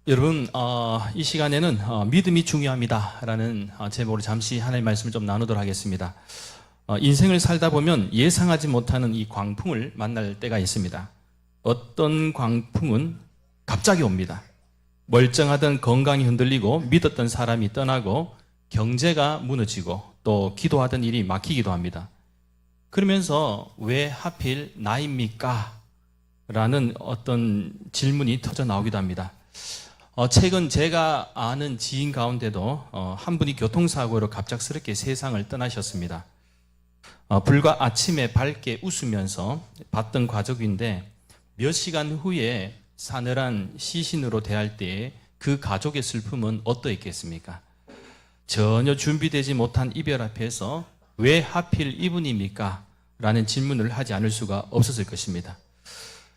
여러분, 이 시간에는 믿음이 중요합니다라는 제목으로 잠시 하나님의 말씀을 좀 나누도록 하겠습니다. 인생을 살다 보면 예상하지 못하는 이 광풍을 만날 때가 있습니다. 어떤 광풍은 갑자기 옵니다. 멀쩡하던 건강이 흔들리고 믿었던 사람이 떠나고 경제가 무너지고 또 기도하던 일이 막히기도 합니다. 그러면서 왜 하필 나입니까? 라는 어떤 질문이 터져 나오기도 합니다. 최근 제가 아는 지인 가운데도 한 분이 교통사고로 갑작스럽게 세상을 떠나셨습니다. 불과 아침에 밝게 웃으면서 봤던 가족인데 몇 시간 후에 사늘한 시신으로 대할 때에 그 가족의 슬픔은 어떠했겠습니까? 전혀 준비되지 못한 이별 앞에서 왜 하필 이분입니까? 라는 질문을 하지 않을 수가 없었을 것입니다.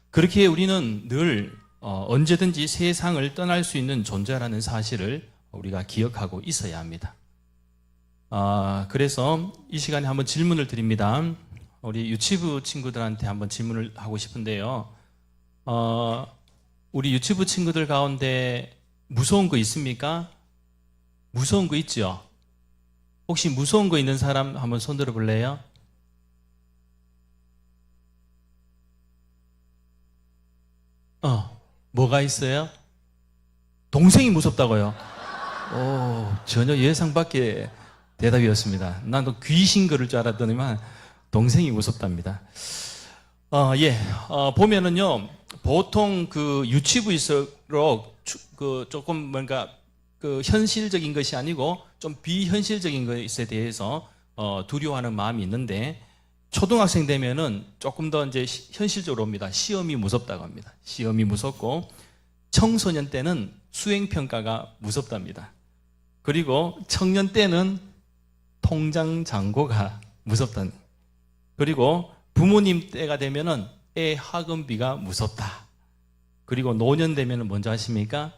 그렇게 우리는 늘 언제든지 세상을 떠날 수 있는 존재라는 사실을 우리가 기억하고 있어야 합니다. 그래서 이 시간에 한번 질문을 드립니다. 우리 유치부 친구들한테 한번 질문을 하고 싶은데요. 우리 유치부 친구들 가운데 무서운 거 있습니까? 무서운 거 있죠? 혹시 무서운 거 있는 사람 한번 손 들어 볼래요? 뭐가 있어요? 동생이 무섭다고요? 전혀 예상 밖의 대답이었습니다. 난 또 귀신 그럴 줄 알았더니만 동생이 무섭답니다. 보면은요, 보통 그 유치부일수록 조금 뭔가 그 현실적인 것이 아니고 좀 비현실적인 것에 대해서 두려워하는 마음이 있는데 초등학생 되면은 조금 더 이제 현실적으로 옵니다. 시험이 무섭다고 합니다. 시험이 무섭고 청소년 때는 수행평가가 무섭답니다. 그리고 청년 때는 통장 잔고가 무섭다. 그리고 부모님 때가 되면은 애 학원비가 무섭다. 그리고 노년 되면은 먼저 아십니까?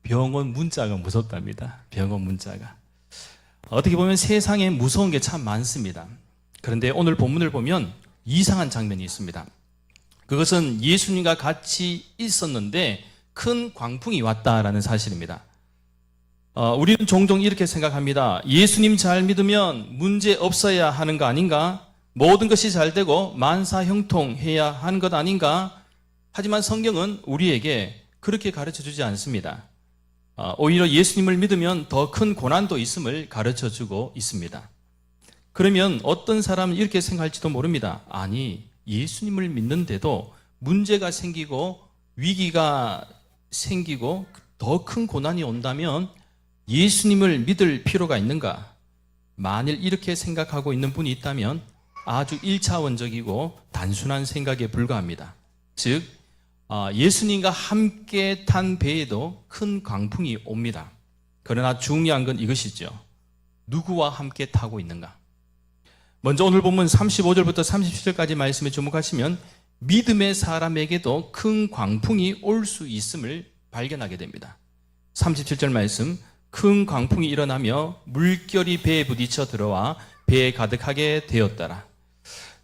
병원 문자가 무섭답니다. 병원 문자가. 어떻게 보면 세상에 무서운 게 참 많습니다. 그런데 오늘 본문을 보면 이상한 장면이 있습니다. 그것은 예수님과 같이 있었는데 큰 광풍이 왔다라는 사실입니다. 우리는 종종 이렇게 생각합니다. 예수님 잘 믿으면 문제 없어야 하는 거 아닌가? 모든 것이 잘 되고 만사형통해야 하는 것 아닌가? 하지만 성경은 우리에게 그렇게 가르쳐 주지 않습니다. 오히려 예수님을 믿으면 더 큰 고난도 있음을 가르쳐 주고 있습니다. 그러면 어떤 사람은 이렇게 생각할지도 모릅니다. 아니, 예수님을 믿는데도 문제가 생기고 위기가 생기고 더 큰 고난이 온다면 예수님을 믿을 필요가 있는가? 만일 이렇게 생각하고 있는 분이 있다면 아주 1차원적이고 단순한 생각에 불과합니다. 즉, 예수님과 함께 탄 배에도 큰 광풍이 옵니다. 그러나 중요한 건 이것이죠. 누구와 함께 타고 있는가? 먼저 오늘 본문 35절부터 37절까지 말씀에 주목하시면 믿음의 사람에게도 큰 광풍이 올 수 있음을 발견하게 됩니다. 37절 말씀, 큰 광풍이 일어나며 물결이 배에 부딪혀 들어와 배에 가득하게 되었더라.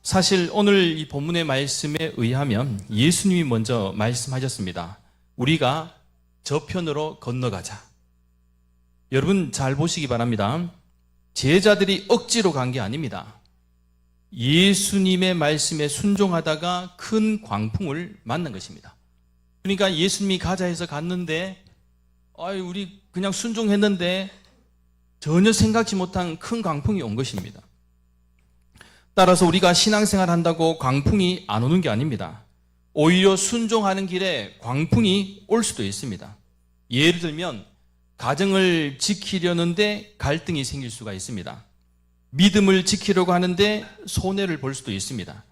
사실 오늘 이 본문의 말씀에 의하면 예수님이 먼저 말씀하셨습니다. 우리가 저편으로 건너가자. 여러분 잘 보시기 바랍니다. 제자들이 억지로 간 게 아닙니다. 예수님의 말씀에 순종하다가 큰 광풍을 만난 것입니다. 그러니까 예수님이 가자 해서 갔는데 우리 그냥 순종했는데 전혀 생각지 못한 큰 광풍이 온 것입니다. 따라서 우리가 신앙생활 한다고 광풍이 안 오는 게 아닙니다. 오히려 순종하는 길에 광풍이 올 수도 있습니다. 예를 들면 가정을 지키려는데 갈등이 생길 수가 있습니다. 믿음을 지키려고 하는데 손해를 볼 수도 있습니다.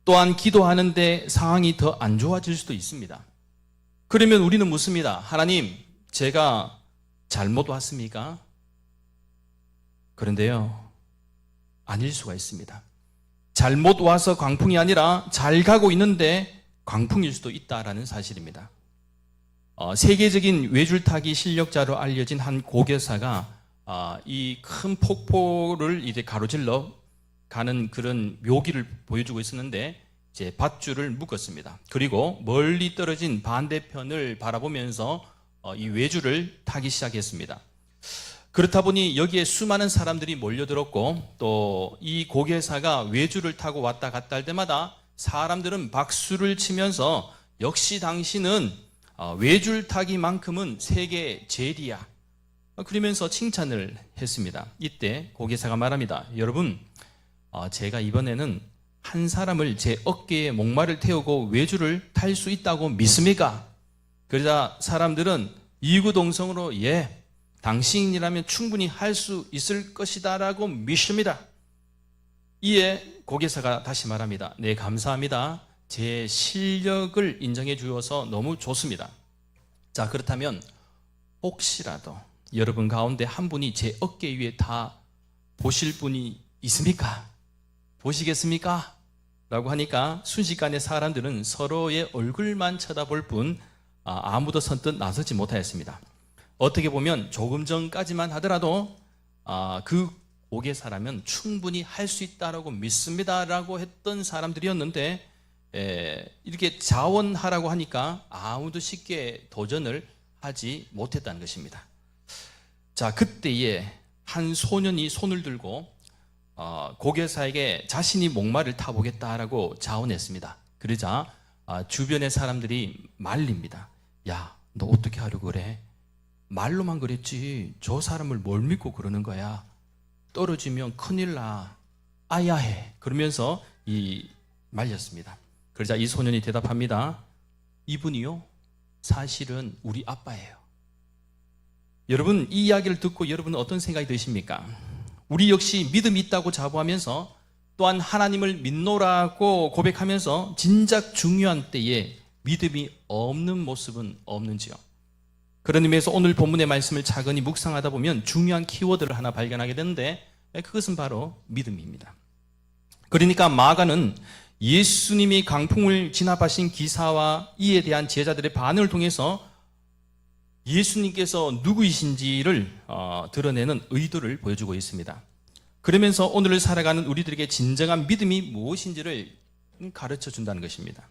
또한 기도하는데 상황이 더 안 좋아질 수도 있습니다. 그러면 우리는 묻습니다. 하나님, 제가 잘못 왔습니까? 그런데요, 아닐 수가 있습니다. 잘못 와서 광풍이 아니라 잘 가고 있는데 광풍일 수도 있다라는 사실입니다. 세계적인 외줄타기 실력자로 알려진 한 고교사가 이 큰 폭포를 이제 가로질러 가는 그런 묘기를 보여주고 있었는데 이제 밧줄을 묶었습니다. 그리고 멀리 떨어진 반대편을 바라보면서 이 외주를 타기 시작했습니다. 그렇다 보니 여기에 수많은 사람들이 몰려들었고 또 이 고개사가 외주를 타고 왔다 갔다 할 때마다 사람들은 박수를 치면서 역시 당신은 외줄 타기만큼은 세계 제일이야. 그러면서 칭찬을 했습니다. 이때 고개사가 말합니다. 여러분, 제가 이번에는 한 사람을 제 어깨에 목마를 태우고 외주를 탈 수 있다고 믿습니까? 그러자 사람들은 이구동성으로 예, 당신이라면 충분히 할 수 있을 것이다 라고 믿습니다. 이에 고개사가 다시 말합니다. 네, 감사합니다. 제 실력을 인정해 주어서 너무 좋습니다. 자, 그렇다면 혹시라도 여러분 가운데 한 분이 제 어깨 위에 다 보실 분이 있습니까? 보시겠습니까? 라고 하니까 순식간에 사람들은 서로의 얼굴만 쳐다볼 뿐 아무도 선뜻 나서지 못하였습니다. 어떻게 보면 조금 전까지만 하더라도 그 고개사라면 충분히 할 수 있다라고 믿습니다라고 했던 사람들이었는데 이렇게 자원하라고 하니까 아무도 쉽게 도전을 하지 못했다는 것입니다. 자, 그때에 한 소년이 손을 들고 고개사에게 자신이 목마를 타보겠다라고 자원했습니다. 그러자 주변의 사람들이 말립니다. 야, 너 어떻게 하려고 그래? 말로만 그랬지 저 사람을 뭘 믿고 그러는 거야? 떨어지면 큰일 나. 아야해. 그러면서 말렸습니다. 그러자 이 소년이 대답합니다. 이분이요? 사실은 우리 아빠예요. 여러분, 이 이야기를 듣고 여러분은 어떤 생각이 드십니까? 우리 역시 믿음이 있다고 자부하면서 또한 하나님을 믿노라고 고백하면서 진작 중요한 때에 믿음이 없는 모습은 없는지요? 그런 의미에서 오늘 본문의 말씀을 차근히 묵상하다 보면 중요한 키워드를 하나 발견하게 되는데 그것은 바로 믿음입니다. 그러니까 마가는 예수님이 강풍을 진압하신 기사와 이에 대한 제자들의 반응을 통해서 예수님께서 누구이신지를 드러내는 의도를 보여주고 있습니다. 그러면서 오늘을 살아가는 우리들에게 진정한 믿음이 무엇인지를 가르쳐 준다는 것입니다.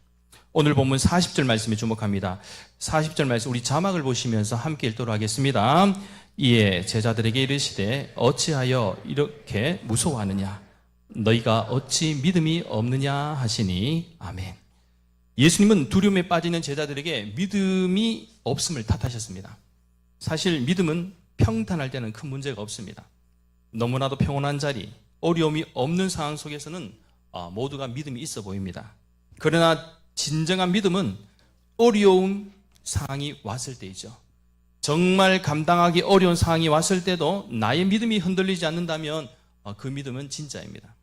오늘 본문 40절 말씀에 주목합니다. 40절 말씀 우리 자막을 보시면서 함께 읽도록 하겠습니다. 이에 제자들에게 이르시되 어찌하여 이렇게 무서워하느냐? 너희가 어찌 믿음이 없느냐 하시니 아멘. 예수님은 두려움에 빠지는 제자들에게 믿음이 없음을 탓하셨습니다. 사실 믿음은 평탄할 때는 큰 문제가 없습니다. 너무나도 평온한 자리, 어려움이 없는 상황 속에서는 모두가 믿음이 있어 보입니다. 그러나 진정한 믿음은 어려운 상황이 왔을 때이죠. 정말 감당하기 어려운 상황이 왔을 때도 나의 믿음이 흔들리지 않는다면 그 믿음은 진짜입니다.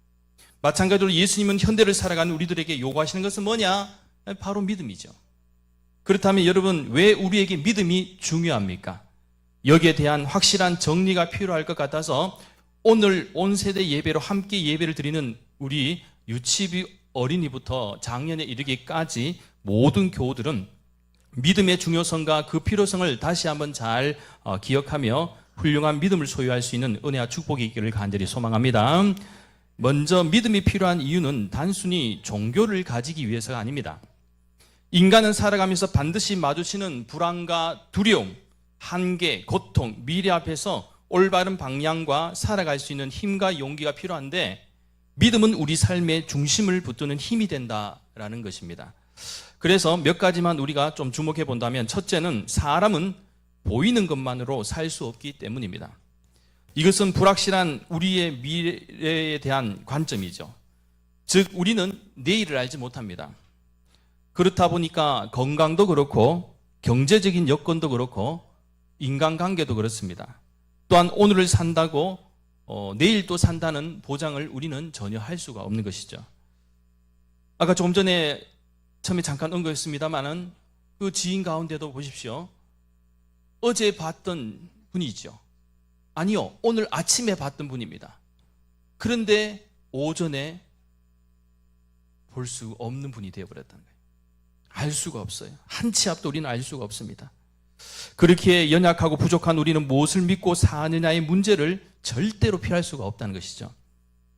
마찬가지로 예수님은 현대를 살아가는 우리들에게 요구하시는 것은 뭐냐? 바로 믿음이죠. 그렇다면 여러분, 왜 우리에게 믿음이 중요합니까? 여기에 대한 확실한 정리가 필요할 것 같아서 오늘 온 세대 예배로 함께 예배를 드리는 우리 유치부 어린이부터 작년에 이르기까지 모든 교우들은 믿음의 중요성과 그 필요성을 다시 한번 잘 기억하며 훌륭한 믿음을 소유할 수 있는 은혜와 축복이 있기를 간절히 소망합니다. 먼저 믿음이 필요한 이유는 단순히 종교를 가지기 위해서가 아닙니다. 인간은 살아가면서 반드시 마주치는 불안과 두려움, 한계, 고통, 미래 앞에서 올바른 방향과 살아갈 수 있는 힘과 용기가 필요한데 믿음은 우리 삶의 중심을 붙드는 힘이 된다라는 것입니다. 그래서 몇 가지만 우리가 좀 주목해 본다면 첫째는 사람은 보이는 것만으로 살 수 없기 때문입니다. 이것은 불확실한 우리의 미래에 대한 관점이죠. 즉 우리는 내일을 알지 못합니다. 그렇다 보니까 건강도 그렇고 경제적인 여건도 그렇고 인간관계도 그렇습니다. 또한 오늘을 산다고 내일 또 산다는 보장을 우리는 전혀 할 수가 없는 것이죠. 아까 조금 전에 처음에 잠깐 언급했습니다마는 그 지인 가운데도 보십시오. 어제 봤던 분이죠. 아니요, 오늘 아침에 봤던 분입니다. 그런데 오전에 볼 수 없는 분이 되어버렸다는 거예요. 알 수가 없어요. 한 치 앞도 우리는 알 수가 없습니다. 그렇게 연약하고 부족한 우리는 무엇을 믿고 사느냐의 문제를 절대로 피할 수가 없다는 것이죠.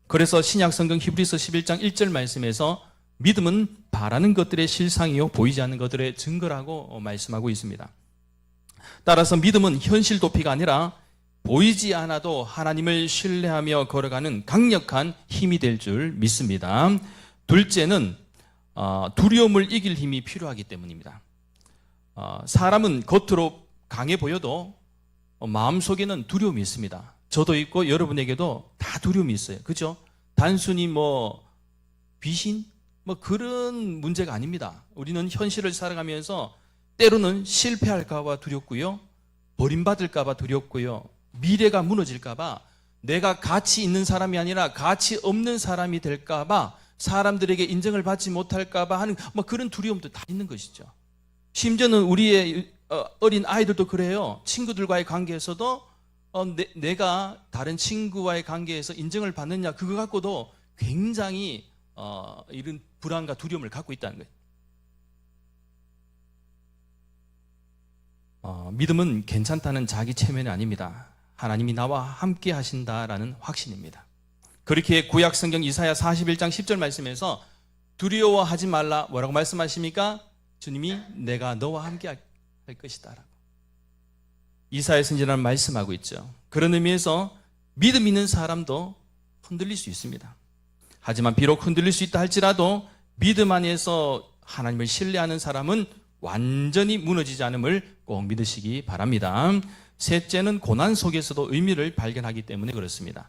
그래서 신약성경 히브리서 11장 1절 말씀에서 믿음은 바라는 것들의 실상이요 보이지 않는 것들의 증거라고 말씀하고 있습니다. 따라서 믿음은 현실 도피가 아니라 보이지 않아도 하나님을 신뢰하며 걸어가는 강력한 힘이 될 줄 믿습니다. 둘째는 두려움을 이길 힘이 필요하기 때문입니다. 사람은 겉으로 강해 보여도 마음속에는 두려움이 있습니다. 저도 있고 여러분에게도 다 두려움이 있어요. 그죠? 단순히 귀신? 그런 문제가 아닙니다. 우리는 현실을 살아가면서 때로는 실패할까봐 두렵고요. 버림받을까봐 두렵고요. 미래가 무너질까봐, 내가 가치 있는 사람이 아니라 가치 없는 사람이 될까봐, 사람들에게 인정을 받지 못할까봐 하는 그런 두려움도 다 있는 것이죠. 심지어는 우리의 어린 아이들도 그래요. 친구들과의 관계에서도 내가 다른 친구와의 관계에서 인정을 받느냐, 그거 갖고도 굉장히 이런 불안과 두려움을 갖고 있다는 거예요. 믿음은 괜찮다는 자기 체면이 아닙니다. 하나님이 나와 함께 하신다라는 확신입니다. 그렇게 구약 성경 이사야 41장 10절 말씀에서 두려워하지 말라, 뭐라고 말씀하십니까? 주님이 내가 너와 함께 할 것이다 라고 이사야 선지자는 말씀하고 있죠. 그런 의미에서 믿음 있는 사람도 흔들릴 수 있습니다. 하지만 비록 흔들릴 수 있다 할지라도 믿음 안에서 하나님을 신뢰하는 사람은 완전히 무너지지 않음을 꼭 믿으시기 바랍니다. 셋째는 고난 속에서도 의미를 발견하기 때문에 그렇습니다.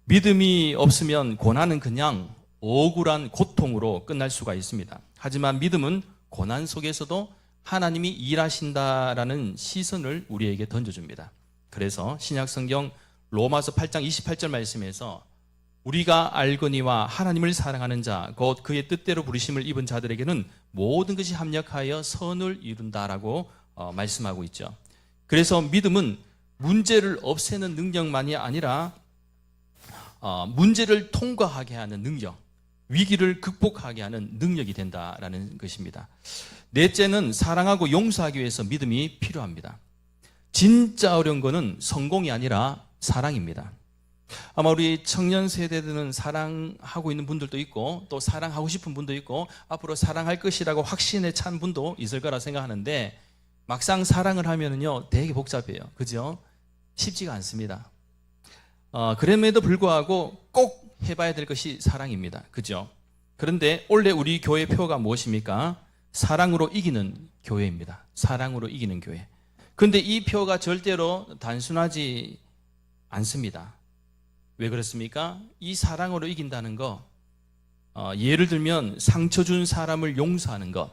믿음이 없으면 고난은 그냥 억울한 고통으로 끝날 수가 있습니다. 하지만 믿음은 고난 속에서도 하나님이 일하신다라는 시선을 우리에게 던져줍니다. 그래서 신약성경 로마서 8장 28절 말씀에서 우리가 알거니와 하나님을 사랑하는 자 곧 그의 뜻대로 부르심을 입은 자들에게는 모든 것이 합력하여 선을 이룬다라고 말씀하고 있죠. 그래서 믿음은 문제를 없애는 능력만이 아니라 문제를 통과하게 하는 능력, 위기를 극복하게 하는 능력이 된다라는 것입니다. 넷째는 사랑하고 용서하기 위해서 믿음이 필요합니다. 진짜 어려운 거는 성공이 아니라 사랑입니다. 아마 우리 청년 세대들은 사랑하고 있는 분들도 있고 또 사랑하고 싶은 분도 있고 앞으로 사랑할 것이라고 확신에 찬 분도 있을 거라 생각하는데 막상 사랑을 하면은요 되게 복잡해요. 그죠? 쉽지가 않습니다. 그럼에도 불구하고 꼭 해봐야 될 것이 사랑입니다. 그죠? 그런데 원래 우리 교회 표가 무엇입니까? 사랑으로 이기는 교회입니다. 사랑으로 이기는 교회. 그런데 이 표가 절대로 단순하지 않습니다. 왜 그렇습니까? 이 사랑으로 이긴다는 거, 예를 들면 상처 준 사람을 용서하는 것,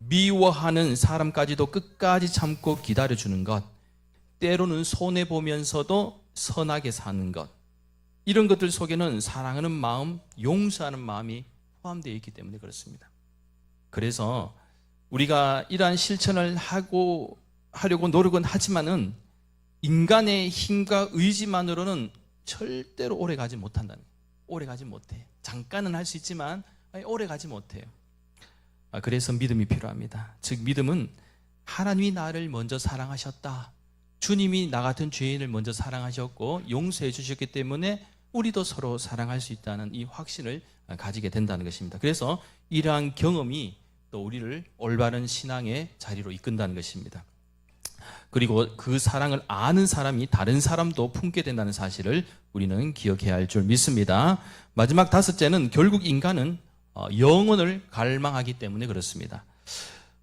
미워하는 사람까지도 끝까지 참고 기다려주는 것, 때로는 손해보면서도 선하게 사는 것, 이런 것들 속에는 사랑하는 마음, 용서하는 마음이 포함되어 있기 때문에 그렇습니다. 그래서 우리가 이러한 실천을 하려고 노력은 하지만은 인간의 힘과 의지만으로는 절대로 오래 가지 못한다는 거예요. 오래 가지 못해. 잠깐은 할 수 있지만 오래 가지 못해요. 그래서 믿음이 필요합니다. 즉 믿음은 하나님이 나를 먼저 사랑하셨다. 주님이 나 같은 죄인을 먼저 사랑하셨고 용서해 주셨기 때문에 우리도 서로 사랑할 수 있다는 이 확신을 가지게 된다는 것입니다. 그래서 이러한 경험이 또 우리를 올바른 신앙의 자리로 이끈다는 것입니다. 그리고 그 사랑을 아는 사람이 다른 사람도 품게 된다는 사실을 우리는 기억해야 할 줄 믿습니다. 마지막 다섯째는 결국 인간은 영원을 갈망하기 때문에 그렇습니다.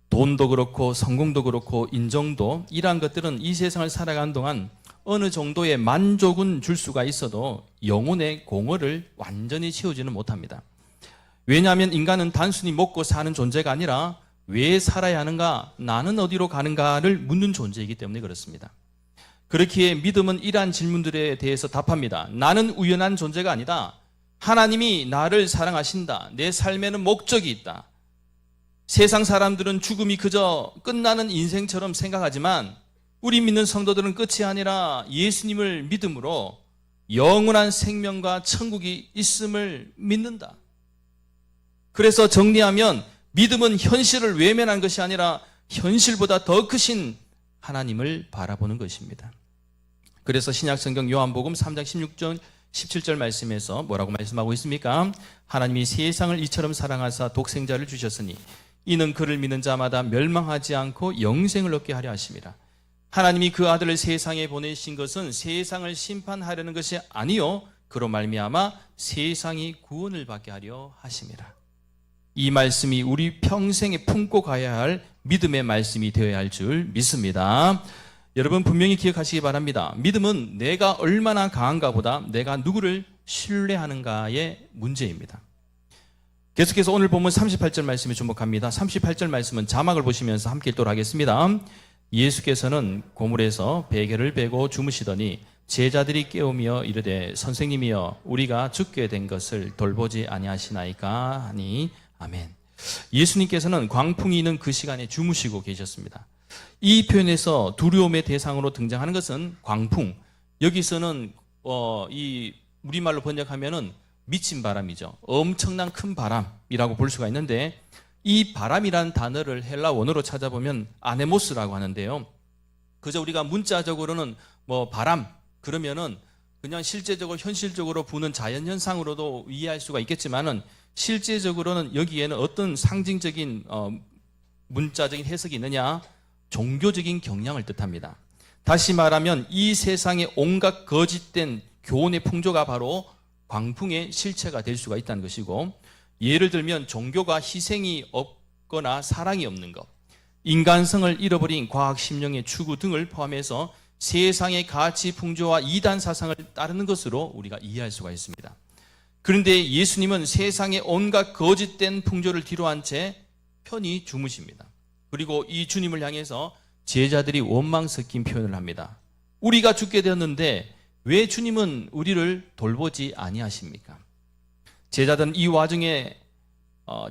돈도 그렇고 성공도 그렇고 인정도, 이러한 것들은 이 세상을 살아가는 동안 어느 정도의 만족은 줄 수가 있어도 영혼의 공허를 완전히 채우지는 못합니다. 왜냐하면 인간은 단순히 먹고 사는 존재가 아니라 왜 살아야 하는가, 나는 어디로 가는가를 묻는 존재이기 때문에 그렇습니다. 그렇기에 믿음은 이러한 질문들에 대해서 답합니다. 나는 우연한 존재가 아니다. 하나님이 나를 사랑하신다. 내 삶에는 목적이 있다. 세상 사람들은 죽음이 그저 끝나는 인생처럼 생각하지만 우리 믿는 성도들은 끝이 아니라 예수님을 믿음으로 영원한 생명과 천국이 있음을 믿는다. 그래서 정리하면 믿음은 현실을 외면한 것이 아니라 현실보다 더 크신 하나님을 바라보는 것입니다. 그래서 신약성경 요한복음 3장 16절 17절 말씀에서 뭐라고 말씀하고 있습니까? 하나님이 세상을 이처럼 사랑하사 독생자를 주셨으니 이는 그를 믿는 자마다 멸망하지 않고 영생을 얻게 하려 하심이라. 하나님이 그 아들을 세상에 보내신 것은 세상을 심판하려는 것이 아니요 그로 말미암아 세상이 구원을 받게 하려 하심이라. 이 말씀이 우리 평생에 품고 가야 할 믿음의 말씀이 되어야 할 줄 믿습니다. 여러분 분명히 기억하시기 바랍니다. 믿음은 내가 얼마나 강한가 보다 내가 누구를 신뢰하는가의 문제입니다. 계속해서 오늘 본문 38절 말씀에 주목합니다. 38절 말씀은 자막을 보시면서 함께 읽도록 하겠습니다. 예수께서는 고물에서 베개를 베고 주무시더니 제자들이 깨우며 이르되 선생님이여 우리가 죽게 된 것을 돌보지 아니하시나이까 하니 아멘. 예수님께서는 광풍이 있는 그 시간에 주무시고 계셨습니다. 이 표현에서 두려움의 대상으로 등장하는 것은 광풍. 여기서는 이 우리말로 번역하면은 미친 바람이죠. 엄청난 큰 바람이라고 볼 수가 있는데 이 바람이란 단어를 헬라 원어로 찾아보면 아네모스라고 하는데요. 그저 우리가 문자적으로는 뭐 바람 그러면은 그냥 실제적으로 현실적으로 부는 자연 현상으로도 이해할 수가 있겠지만은 실제적으로는 여기에는 어떤 상징적인 문자적인 해석이 있느냐? 종교적인 경향을 뜻합니다. 다시 말하면 이 세상의 온갖 거짓된 교훈의 풍조가 바로 광풍의 실체가 될 수가 있다는 것이고, 예를 들면 종교가 희생이 없거나 사랑이 없는 것, 인간성을 잃어버린 과학 심령의 추구 등을 포함해서 세상의 가치 풍조와 이단 사상을 따르는 것으로 우리가 이해할 수가 있습니다. 그런데 예수님은 세상의 온갖 거짓된 풍조를 뒤로한 채 편히 주무십니다. 그리고 이 주님을 향해서 제자들이 원망 섞인 표현을 합니다. 우리가 죽게 되었는데 왜 주님은 우리를 돌보지 아니하십니까? 제자들은 이 와중에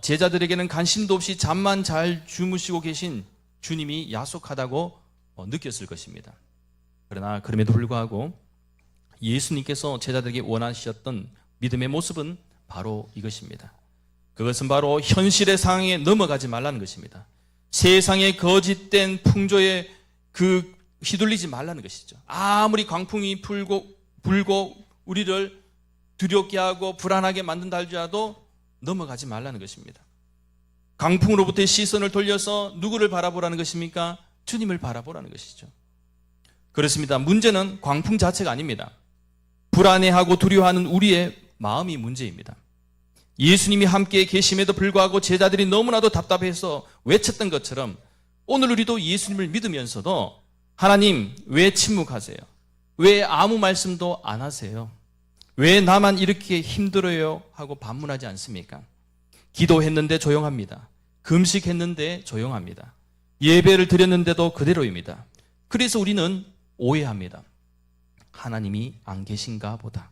제자들에게는 관심도 없이 잠만 잘 주무시고 계신 주님이 야속하다고 느꼈을 것입니다. 그러나 그럼에도 불구하고 예수님께서 제자들에게 원하셨던 믿음의 모습은 바로 이것입니다. 그것은 바로 현실의 상황에 넘어가지 말라는 것입니다. 세상의 거짓된 풍조에 휘둘리지 말라는 것이죠. 아무리 광풍이 불고 우리를 두렵게 하고 불안하게 만든다 할지라도 넘어가지 말라는 것입니다. 광풍으로부터의 시선을 돌려서 누구를 바라보라는 것입니까? 주님을 바라보라는 것이죠. 그렇습니다. 문제는 광풍 자체가 아닙니다. 불안해하고 두려워하는 우리의 마음이 문제입니다. 예수님이 함께 계심에도 불구하고 제자들이 너무나도 답답해서 외쳤던 것처럼 오늘 우리도 예수님을 믿으면서도 하나님 왜 침묵하세요? 왜 아무 말씀도 안 하세요? 왜 나만 이렇게 힘들어요? 하고 반문하지 않습니까? 기도했는데 조용합니다. 금식했는데 조용합니다. 예배를 드렸는데도 그대로입니다. 그래서 우리는 오해합니다. 하나님이 안 계신가 보다.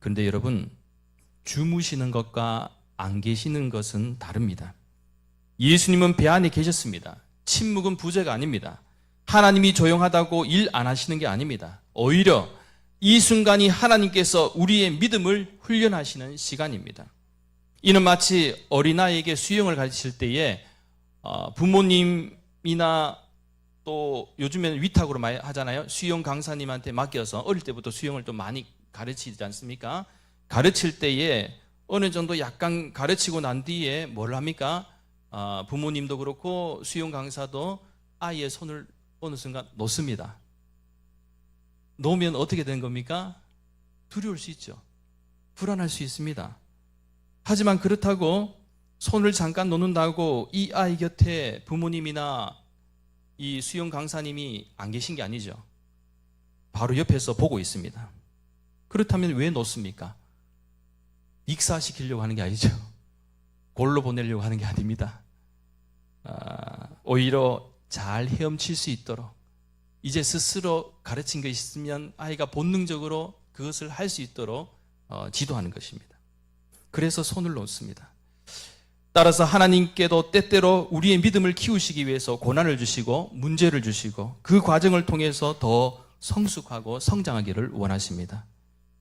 그런데 여러분, 주무시는 것과 안 계시는 것은 다릅니다. 예수님은 배 안에 계셨습니다. 침묵은 부재가 아닙니다. 하나님이 조용하다고 일 안 하시는 게 아닙니다. 오히려 이 순간이 하나님께서 우리의 믿음을 훈련하시는 시간입니다. 이는 마치 어린아이에게 수영을 가르칠 때에 부모님이나 또 요즘에는 위탁으로 많이 하잖아요. 수영 강사님한테 맡겨서 어릴 때부터 수영을 좀 많이 가르치지 않습니까? 가르칠 때에 어느 정도 약간 가르치고 난 뒤에 뭘 합니까? 부모님도 그렇고 수영 강사도 아이의 손을 어느 순간 놓습니다. 놓으면 어떻게 되는 겁니까? 두려울 수 있죠. 불안할 수 있습니다. 하지만 그렇다고 손을 잠깐 놓는다고 이 아이 곁에 부모님이나 이 수영 강사님이 안 계신 게 아니죠. 바로 옆에서 보고 있습니다. 그렇다면 왜 놓습니까? 익사시키려고 하는 게 아니죠. 골로 보내려고 하는 게 아닙니다. 오히려 잘 헤엄칠 수 있도록 이제 스스로 가르친 것이 있으면 아이가 본능적으로 그것을 할 수 있도록 지도하는 것입니다. 그래서 손을 놓습니다. 따라서 하나님께도 때때로 우리의 믿음을 키우시기 위해서 고난을 주시고 문제를 주시고 그 과정을 통해서 더 성숙하고 성장하기를 원하십니다.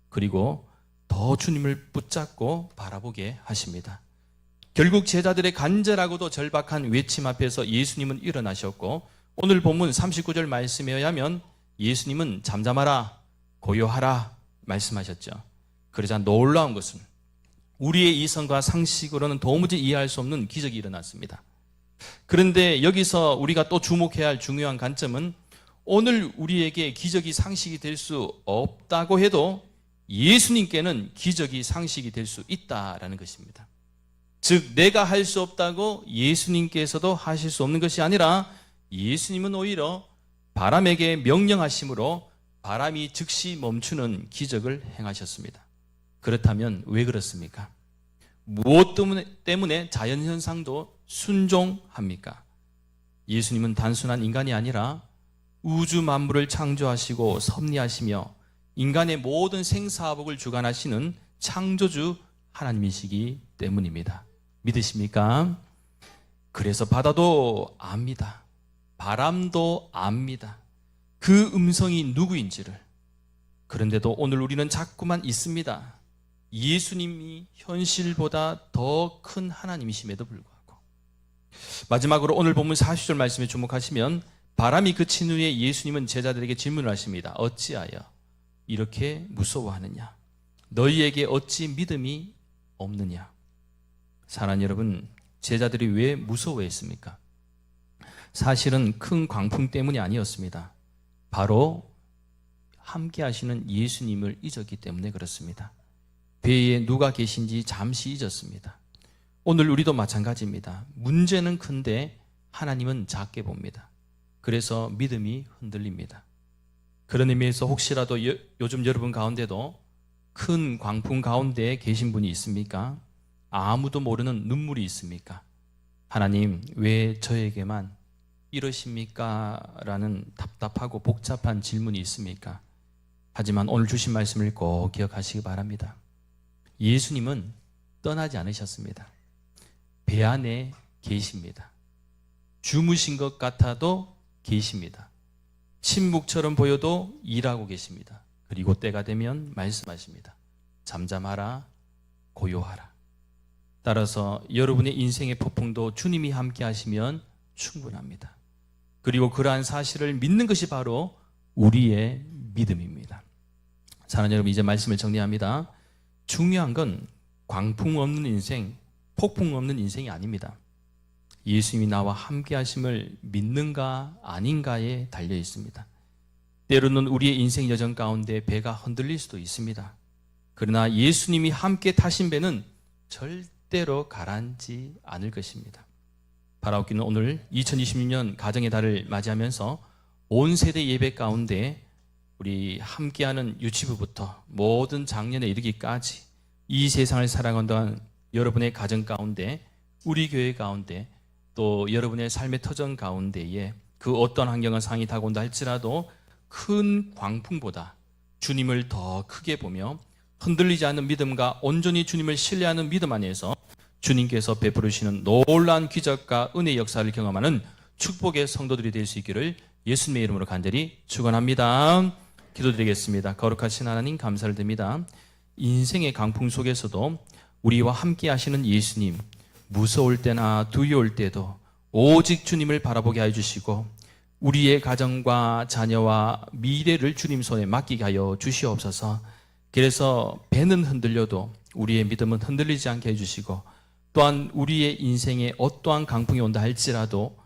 그리고 더 주님을 붙잡고 바라보게 하십니다. 결국 제자들의 간절하고도 절박한 외침 앞에서 예수님은 일어나셨고 오늘 본문 39절 말씀에 의하면 예수님은 잠잠하라 고요하라 말씀하셨죠. 그러자 놀라운 것은 우리의 이성과 상식으로는 도무지 이해할 수 없는 기적이 일어났습니다. 그런데 여기서 우리가 또 주목해야 할 중요한 관점은 오늘 우리에게 기적이 상식이 될 수 없다고 해도 예수님께는 기적이 상식이 될 수 있다라는 것입니다. 즉 내가 할 수 없다고 예수님께서도 하실 수 없는 것이 아니라 예수님은 오히려 바람에게 명령하심으로 바람이 즉시 멈추는 기적을 행하셨습니다. 그렇다면 왜 그렇습니까? 무엇 때문에 자연현상도 순종합니까? 예수님은 단순한 인간이 아니라 우주 만물을 창조하시고 섭리하시며 인간의 모든 생사화복을 주관하시는 창조주 하나님이시기 때문입니다. 믿으십니까? 그래서 바다도 압니다. 바람도 압니다. 그 음성이 누구인지를. 그런데도 오늘 우리는 자꾸만 있습니다. 예수님이 현실보다 더 큰 하나님이심에도 불구하고. 마지막으로 오늘 본문 40절 말씀에 주목하시면 바람이 그친 후에 예수님은 제자들에게 질문을 하십니다. 어찌하여 이렇게 무서워하느냐? 너희에게 어찌 믿음이 없느냐? 사랑하는 여러분, 제자들이 왜 무서워했습니까? 사실은 큰 광풍 때문이 아니었습니다. 바로 함께 하시는 예수님을 잊었기 때문에 그렇습니다. 배에 누가 계신지 잠시 잊었습니다. 오늘 우리도 마찬가지입니다. 문제는 큰데 하나님은 작게 봅니다. 그래서 믿음이 흔들립니다. 그런 의미에서 혹시라도 요즘 여러분 가운데도 큰 광풍 가운데 계신 분이 있습니까? 아무도 모르는 눈물이 있습니까? 하나님, 왜 저에게만 이러십니까? 라는 답답하고 복잡한 질문이 있습니까? 하지만 오늘 주신 말씀을 꼭 기억하시기 바랍니다. 예수님은 떠나지 않으셨습니다. 배 안에 계십니다. 주무신 것 같아도 계십니다. 침묵처럼 보여도 일하고 계십니다. 그리고 때가 되면 말씀하십니다. 잠잠하라, 고요하라. 따라서 여러분의 인생의 폭풍도 주님이 함께 하시면 충분합니다. 그리고 그러한 사실을 믿는 것이 바로 우리의 믿음입니다. 사랑하는 여러분, 이제 말씀을 정리합니다. 중요한 건 광풍 없는 인생, 폭풍 없는 인생이 아닙니다. 예수님이 나와 함께 하심을 믿는가 아닌가에 달려 있습니다. 때로는 우리의 인생 여정 가운데 배가 흔들릴 수도 있습니다. 그러나 예수님이 함께 타신 배는 절대로 가라앉지 않을 것입니다. 바라옵기는 오늘 2026년 가정의 달을 맞이하면서 온 세대 예배 가운데 우리 함께하는 유치부부터 모든 장년에 이르기까지 이 세상을 살아간다는 여러분의 가정 가운데, 우리 교회 가운데, 또 여러분의 삶의 터전 가운데에 그 어떤 환경과 상황이 다가온다 할지라도 큰 광풍보다 주님을 더 크게 보며 흔들리지 않는 믿음과 온전히 주님을 신뢰하는 믿음 안에서 주님께서 베풀으시는 놀라운 기적과 은혜의 역사를 경험하는 축복의 성도들이 될 수 있기를 예수님의 이름으로 간절히 축원합니다. 기도드리겠습니다. 거룩하신 하나님, 감사를 드립니다. 인생의 강풍 속에서도 우리와 함께 하시는 예수님, 무서울 때나 두려울 때도 오직 주님을 바라보게 하여 주시고 우리의 가정과 자녀와 미래를 주님 손에 맡기게 하여 주시옵소서. 그래서 배는 흔들려도 우리의 믿음은 흔들리지 않게 해주시고, 또한 우리의 인생에 어떠한 강풍이 온다 할지라도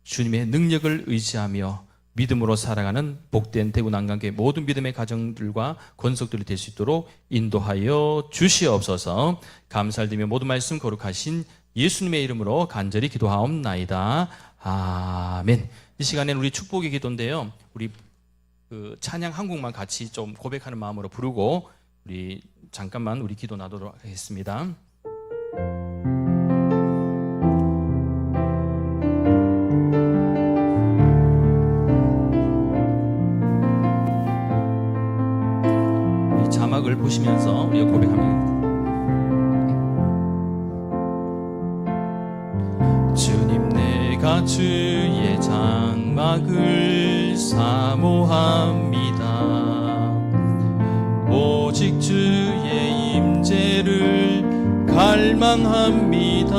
주님의 능력을 의지하며 믿음으로 살아가는 복된 대구 난강교회 모든 믿음의 가정들과 권속들이 될 수 있도록 인도하여 주시옵소서. 감사드리며 모든 말씀 거룩하신 예수님의 이름으로 간절히 기도하옵나이다. 아멘. 이 시간에는 우리 축복의 기도인데요, 우리 찬양 한 곡만 같이 좀 고백하는 마음으로 부르고 우리 잠깐만 우리 기도 나도록 하겠습니다. 우리 자막을 보시면서 우리가 고백합니다. 주님, 내가 주의 장막을 사모합니다. 오직 주의 임재를 갈망합니다.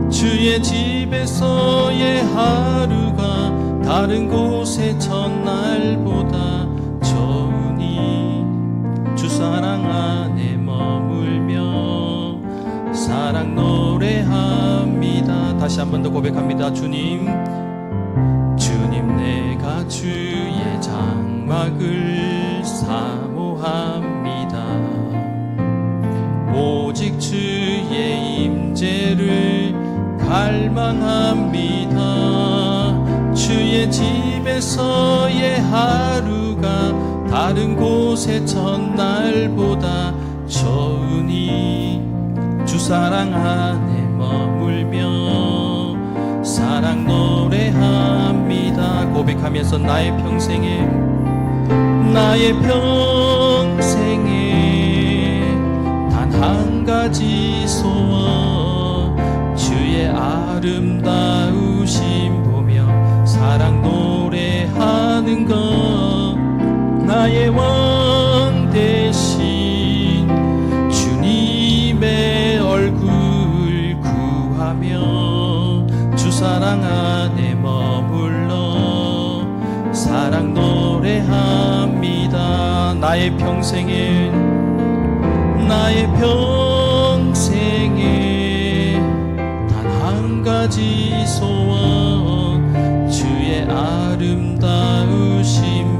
주의 집에서의 하루가 다른 곳의 첫날보다 좋으니 주 사랑 안에 머물며 사랑 노래합니다. 다시 한 번 더 고백합니다. 주님, 내가 주의 장막을 사모합니다. 오직 주의 임재를 갈망합니다. 주의 집에서의 하루가 다른 곳의 첫날보다 좋으니 주 사랑 안에 머물며 사랑 노래합니다. 고백하면서 나의 평생에 단 한 가지 소원 주의 아름다우심 보며 사랑 노래하는 것 나의 왕 대신 주님의 얼굴 구하며 주 사랑 안에 머물러 사랑 노래합니다. 나의 평생에 단 한 가지 소원 주의 아름다우심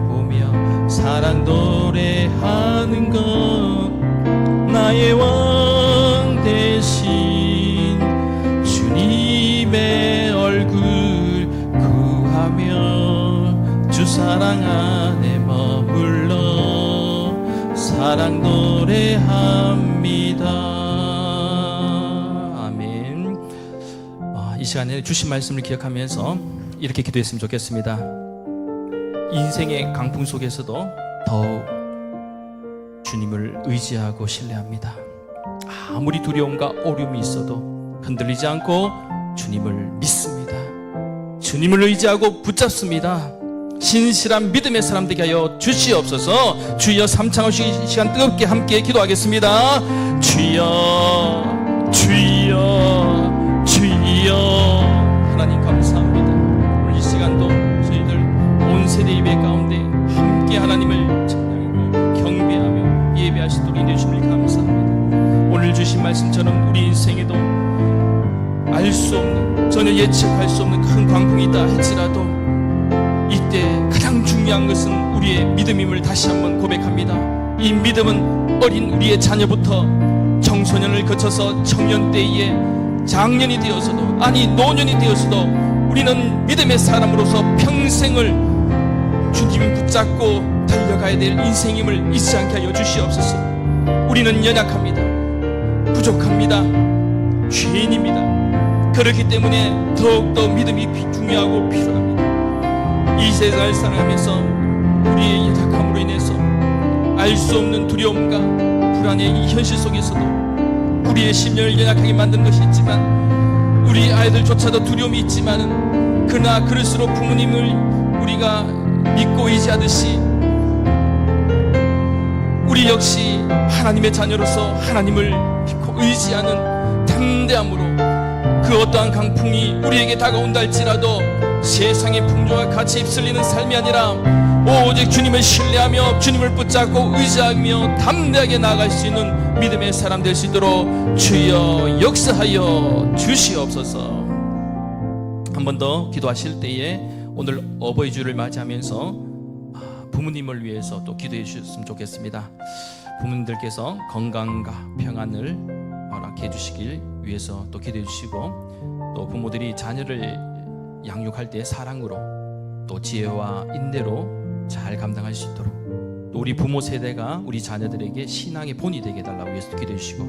보며 사랑 노래하는 것 나의 왕 대신 주님의 얼굴 구하며 주 사랑 안에 머물러 사랑 노래합니다. 아멘. 이 시간에 주신 말씀을 기억하면서 이렇게 기도했으면 좋겠습니다. 인생의 강풍 속에서도 더욱 주님을 의지하고 신뢰합니다. 아무리 두려움과 어려움이 있어도 흔들리지 않고 주님을 믿습니다. 주님을 의지하고 붙잡습니다. 신실한 믿음의 사람 되게 하여 주시옵소서. 주여 삼창하시기 시간 뜨겁게 함께 기도하겠습니다. 주여 주여 주여. 하나님 감사합니다. 오늘 이 시간도 저희들 온 세대 예배 가운데 함께 하나님을 찬양하고 경배하며 예배하시도록 인도해 주심을 감사합니다. 오늘 주신 말씀처럼 우리 인생에도 알 수 없는, 전혀 예측할 수 없는 큰 광풍이 있다 할지라도 이때 가장 중요한 것은 우리의 믿음임을 다시 한번 고백합니다. 이 믿음은 어린 우리의 자녀부터 청소년을 거쳐서 청년 때에 장년이 되어서도, 아니 노년이 되어서도 우리는 믿음의 사람으로서 평생을 주님을 붙잡고 달려가야 될 인생임을 잊지 않게 하여 주시옵소서. 우리는 연약합니다. 부족합니다. 죄인입니다. 그렇기 때문에 더욱더 믿음이 중요하고 필요합니다. 이 세상을 살아가면서 우리의 연약함으로 인해서 알 수 없는 두려움과 불안의 이 현실 속에서도 우리의 심령을 연약하게 만드는 것이 있지만, 우리 아이들조차도 두려움이 있지만은 그러나 그럴수록 부모님을 우리가 믿고 의지하듯이 우리 역시 하나님의 자녀로서 하나님을 믿고 의지하는 담대함으로 그 어떠한 강풍이 우리에게 다가온다 할지라도 세상의 풍조와 같이 휩쓸리는 삶이 아니라 오직 주님을 신뢰하며 주님을 붙잡고 의지하며 담대하게 나아갈 수 있는 믿음의 사람 될 수 있도록 주여 역사하여 주시옵소서. 한 번 더 기도하실 때에 오늘 어버이 주를 맞이하면서 부모님을 위해서 또 기도해 주셨으면 좋겠습니다. 부모님들께서 건강과 평안을 허락해 주시길 위해서 또 기도해 주시고, 또 부모들이 자녀를 양육할 때 사랑으로 또 지혜와 인내로 잘 감당할 수 있도록, 또 우리 부모 세대가 우리 자녀들에게 신앙의 본이 되게 해달라고 위해서 기도해 주시고,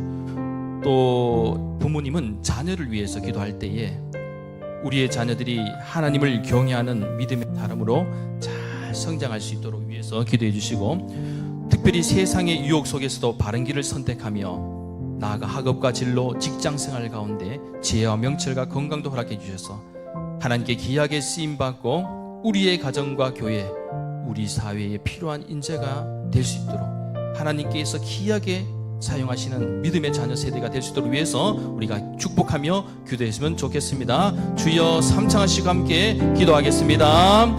또 부모님은 자녀를 위해서 기도할 때에 우리의 자녀들이 하나님을 경외하는 믿음의 사람으로 잘 성장할 수 있도록 위해서 기도해 주시고, 특별히 세상의 유혹 속에서도 바른 길을 선택하며 나아가 학업과 진로, 직장생활 가운데 지혜와 명철과 건강도 허락해 주셔서 하나님께 귀하게 쓰임받고 우리의 가정과 교회, 우리 사회에 필요한 인재가 될 수 있도록 하나님께서 귀하게 사용하시는 믿음의 자녀 세대가 될 수 있도록 위해서 우리가 축복하며 기도했으면 좋겠습니다. 주여 삼창하시고 함께 기도하겠습니다.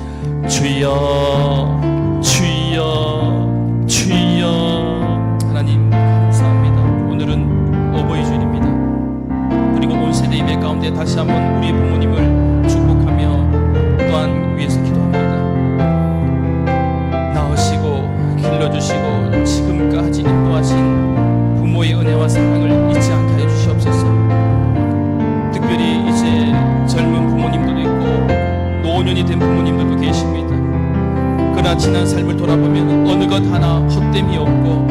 주여 주여 주여. 하나님 감사합니다. 오늘은 어버이 주일입니다. 그리고 온 세대 예배 가운데 다시 한번 우리의 부모님을 축복하며 또한 위해서 기도합니다. 45년이 된 부모님들도 계십니다. 그러나 지난 삶을 돌아보면 어느 것 하나 헛됨이 없고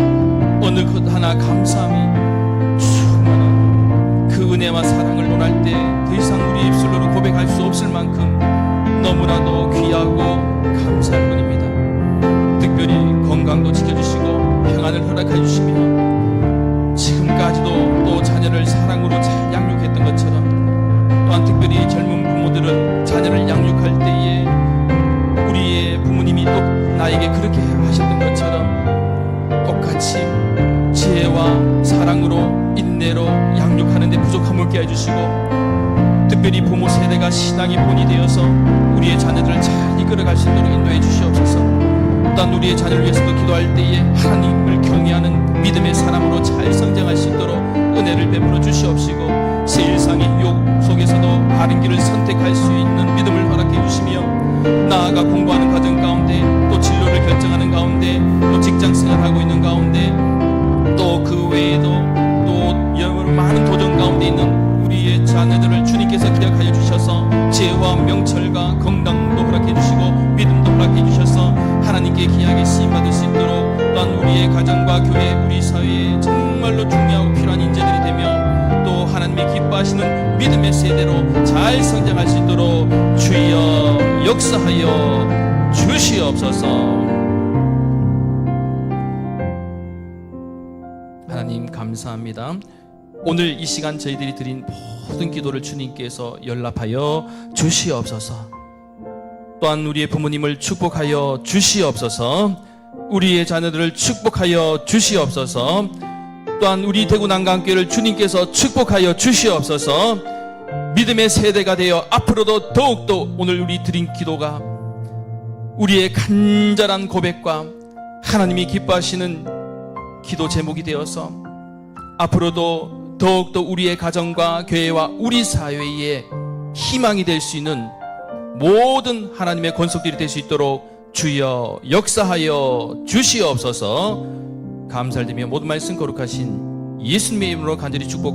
어느 것 하나 감사함이 충만한 그 은혜와 사랑을 논할 때 더 이상 우리 입술로 고백할 수 없을 만큼 너무나도 귀하고 감사할 뿐입니다. 특별히 건강도 지켜주시고 평안을 허락해 주시며 지금까지도 또 자녀를 사랑으로 잘 양육했던 것처럼 또한 특별히 젊은 부모들은 자녀를 양육할 때에 우리의 부모님이 또 나에게 그렇게 하셨던 것처럼 똑같이 지혜와 사랑으로 인내로 양육하는 데 부족함을 없게 해주시고 특별히 부모 세대가 신앙의 본이 되어서 우리의 자녀들을 잘 이끌어갈 수 있도록 인도해 주시옵소서. 또한 우리의 자녀를 위해서도 기도할 때에 하나님을 경외하는 믿음의 사람으로 잘 성장할 수 있도록 은혜를 베풀어 주시옵시고 세일상의 유혹 속에서도 바른 길을 선택할 수 있는 믿음을 허락해 주시며 나아가 공부하는 과정 가운데 또 진로를 결정하는 가운데 또 직장생활하고 있는 가운데 또 그 외에도 또 여러 많은 도전 가운데 있는 우리의 자녀들을 주님께서 기억하여 주셔서 지혜와 명철과 건강도 허락해 주시고 믿음도 허락해 주셔서 하나님께 귀하게 쓰임받을 수 있도록 또한 우리의 가정과 교회 우리 사회에 정말로 중요하고 필요한 인재들이 되며 또 하나님의 기뻐하시는 믿음의 세대로 잘 성장할 수 있도록 주여 역사하여 주시옵소서. 하나님 감사합니다. 오늘 이 시간 저희들이 드린 모든 기도를 주님께서 연락하여 주시옵소서. 또한 우리의 부모님을 축복하여 주시옵소서. 우리의 자녀들을 축복하여 주시옵소서. 또한 우리 대구 난강교회를 주님께서 축복하여 주시옵소서. 믿음의 세대가 되어 앞으로도 더욱더 오늘 우리 드린 기도가 우리의 간절한 고백과 하나님이 기뻐하시는 기도 제목이 되어서 앞으로도 더욱더 우리의 가정과 교회와 우리 사회에 희망이 될 수 있는 모든 하나님의 권속들이 될 수 있도록 주여 역사하여 주시옵소서. 감사드리며 모든 말씀 거룩하신 예수님의 이름으로 간절히 축복합니다.